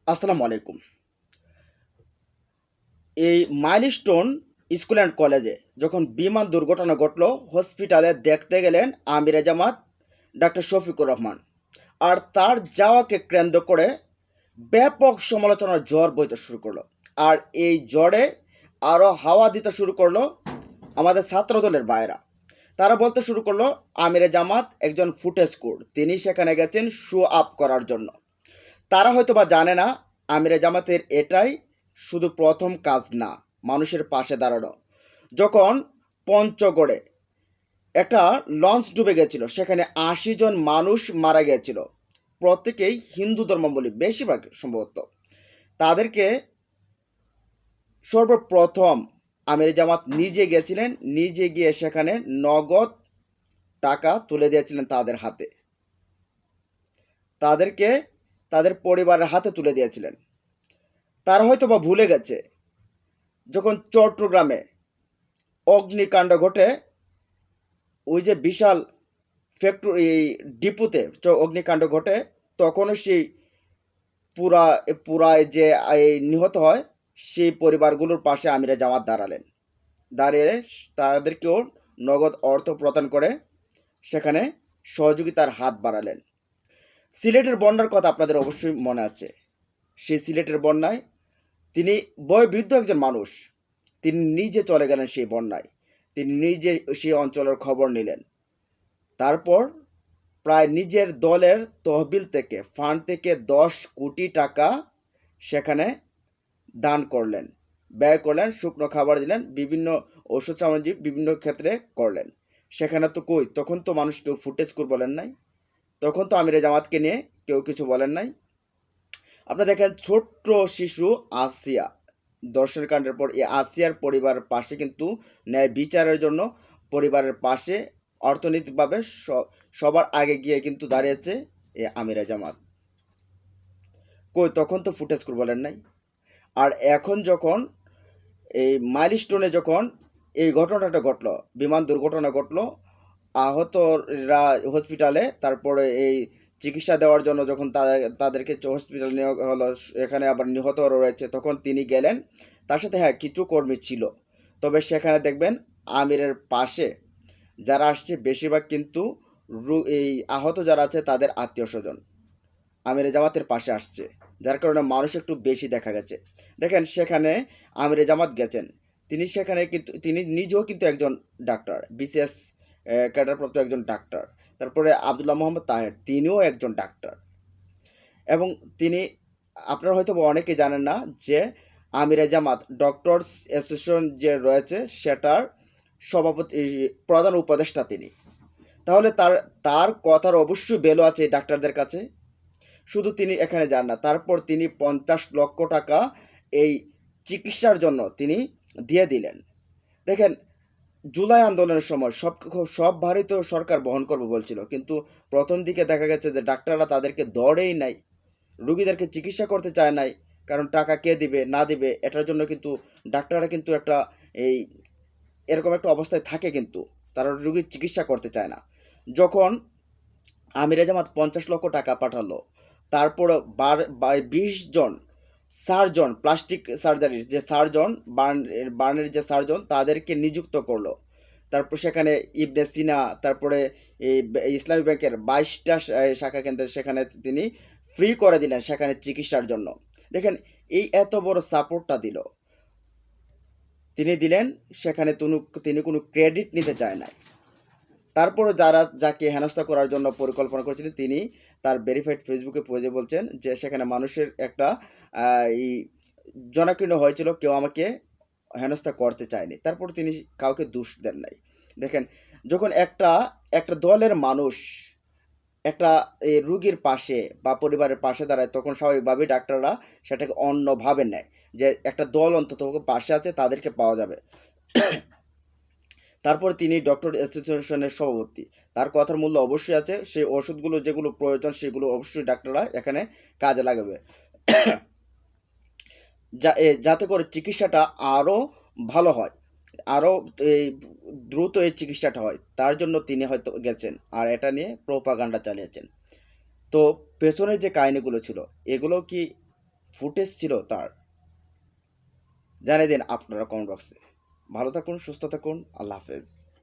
আসসালামু আলাইকুম। এই মাইলস্টোন স্কুল অ্যান্ড কলেজে যখন বিমান দুর্ঘটনা ঘটল, হসপিটালে দেখতে গেলেন আমিরে জামাত ডাক্তার শফিকুর রহমান। আর তার যাওয়াকে কেন্দ্র করে ব্যাপক সমালোচনার ঝড় বইতে শুরু করলো। আর এই ঝড়ে আরও হাওয়া দিতে শুরু করলো আমাদের ছাত্রদলের ভাইয়েরা। তারা বলতে শুরু করলো আমিরে জামাত একজন ফুটেজ কোড, তিনি সেখানে গেছেন শো আপ করার জন্য। তারা হয়তো বা জানে না আমিরে জামাতের এটাই শুধু প্রথম কাজ না, মানুষের পাশে দাঁড়ানো। যখন পঞ্চগড়ে একটা লঞ্চ ডুবে গেছিল, সেখানে ৮০ জন মানুষ মারা গিয়েছিল, প্রত্যেকেই হিন্দু ধর্মাবলম্বী বেশিরভাগ সম্ভবত। তাদেরকে সর্বপ্রথম আমির জামাত নিজে গেছিলেন, নিজে গিয়ে সেখানে নগদ টাকা তুলে দিয়েছিলেন তাদের হাতে, তাদেরকে তাদের পরিবারের হাতে তুলে দিয়েছিলেন। তারা হয়তো বা ভুলে গেছে যখন চট্টগ্রামে অগ্নিকাণ্ড ঘটে, ওই যে বিশাল ফ্যাক্টরি ডিপুতে অগ্নিকাণ্ড ঘটে, তখনও সেই পুরা পুরায় যে নিহত হয়, সেই পরিবারগুলোর পাশে আমিরে জামাত দাঁড়ালেন। দাঁড়িয়ে তাদেরকেও নগদ অর্থ প্রদান করে সেখানে সহযোগিতার হাত বাড়ালেন। সিলেটের বন্যার কথা আপনাদের অবশ্যই মনে আছে। সেই সিলেটের বন্যায় তিনি বয়োবৃদ্ধ একজন মানুষ, তিনি নিজে চলে গেলেন সেই বন্যায়, তিনি নিজে সেই অঞ্চলের খবর নিলেন। তারপর প্রায় নিজের দলের তহবিল থেকে, ফান্ড থেকে ১০ কোটি টাকা সেখানে দান করলেন, ব্যয় করলেন, শুকনো খাবার দিলেন, বিভিন্ন ওষুধ সামগ্রী বিভিন্ন ক্ষেত্রে করলেন। সেখানে তো কই, তখন তো মানুষ কেউ ফুটেজ করে বলেন নাই, তখন তো আমিরে জামাতকে নিয়ে কেউ কিছু বলেন নাই। আপনারা দেখেন ছোট্ট শিশু আসিয়া, দর্শন কাণ্ডের পর এই আসিয়ার পরিবারের পাশে কিন্তু ন্যায় বিচারের জন্য পরিবারের পাশে অর্থনৈতিকভাবে সবার আগে গিয়ে কিন্তু দাঁড়িয়েছে এই আমিরা জামাত। কই, তখন তো ফুটেজ করে বলেন নাই। আর এখন যখন এই মাইলস্টোনে যখন এই ঘটনাটা ঘটলো, বিমান দুর্ঘটনা ঘটলো, আহতরা হসপিটালে, তারপরে এই চিকিৎসা দেওয়ার জন্য যখন তাদেরকে হসপিটালে নেওয়া হলো, এখানে আবার নিহতও রয়েছে, তখন তিনি গেলেন। তার সাথে হ্যাঁ কিছু কর্মী ছিল, তবে সেখানে দেখবেন আমিরের পাশে যারা আসছে বেশিরভাগ কিন্তু এই আহত যারা আছে তাদের আত্মীয় স্বজন আমিরে জামাতের পাশে আসছে, যার কারণে মানুষ একটু বেশি দেখা গেছে। দেখেন সেখানে আমিরে জামাত গেছেন, তিনি সেখানে কিন্তু তিনি নিজেও কিন্তু একজন ডাক্তার, বিসিএস ক্যাডারপ্রাপ্ত একজন ডাক্তার। তারপরে আবদুল্লাহ মোহাম্মদ তাহের, তিনিও একজন ডাক্তার। এবং তিনি, আপনারা হয়তো অনেকে জানেন না যে আমিরে জামাত ডক্টরস অ্যাসোসিয়েশন যে রয়েছে সেটার সভাপতি, প্রধান উপদেষ্টা তিনি। তাহলে তার তার কথার অবশ্যই ভ্যালু আছে এই ডাক্তারদের কাছে। শুধু তিনি এখানে যান না, তারপর তিনি ৫০ লক্ষ টাকা এই চিকিৎসার জন্য তিনি দিয়ে দিলেন। দেখেন জুলাই আন্দোলনের সময় সব ভারই তো সরকার বহন করবে বলছিল, কিন্তু প্রথম দিকে দেখা গেছে যে ডাক্তাররা তাদেরকে দরেই নাই, রুগীদেরকে চিকিৎসা করতে চায় নাই। কারণ টাকা কে দিবে না দিবে এটার জন্য কিন্তু ডাক্তাররা কিন্তু একটা এই এরকম একটা অবস্থায় থাকে, কিন্তু তারা রুগীর চিকিৎসা করতে চায় না। যখন আমিরে জামাত ৫০ লক্ষ টাকা পাঠালো, তারপর ২০ জন সার্জন, প্লাস্টিক সার্জারির যে সার্জন, বার্নের যে সার্জন, তাদেরকে নিযুক্ত করলো। তারপর সেখানে ইবনে সিনা, তারপরে এই ইসলামী ব্যাংকের ২২টা শাখা কেন্দ্রে সেখানে তিনি ফ্রি করে দিলেন সেখানে চিকিৎসার জন্য। দেখেন এই এত বড় সাপোর্টটা দিল, তিনি দিলেন, সেখানে তিনি কোনো ক্রেডিট নিতে চায় না। তারপরও যাকে হেনস্থা করার জন্য পরিকল্পনা করেছিলেন, তিনি তার ভেরিফাইড ফেসবুকে পেজে বলছেন যে সেখানে মানুষের একটা এই জনাকীর্ণ হয়েছিল, কেউ আমাকে হেনস্থা করতে চায়নি। তারপর তিনি কাউকে দোষ দেন নাই। দেখেন যখন একটা একটা দলের মানুষ একটা এই রুগীর পাশে বা পরিবারের পাশে দাঁড়ায়, তখন স্বাভাবিকভাবেই ডাক্তাররা সেটাকে অন্যভাবে নেয়, যে একটা দল অন্তত পাশে আছে, তাদেরকে পাওয়া যাবে। তারপর তিনি ডক্টর অ্যাসোসিয়েশনের সভাপতি, তার কথার মূল্য অবশ্যই আছে। সেই ওষুধগুলো যেগুলো প্রয়োজন সেগুলো অবশ্যই ডাক্তাররা এখানে কাজে লাগাবে, যাতে করে চিকিৎসাটা আরও ভালো হয়, আরও এই দ্রুত এই চিকিৎসাটা হয়, তার জন্য তিনি হয়তো গেছেন আর এটা নিয়ে প্রোপাগান্ডা চালিয়েছেন। তো পেছনের যে কাহিনীগুলো ছিল, এগুলো কি ফুটেজ ছিল তার? জানিয়ে দিন আপনারা কমেন্ট বক্সে। ভালো থাকুন, সুস্থ থাকুন, আল্লাহ হাফেজ।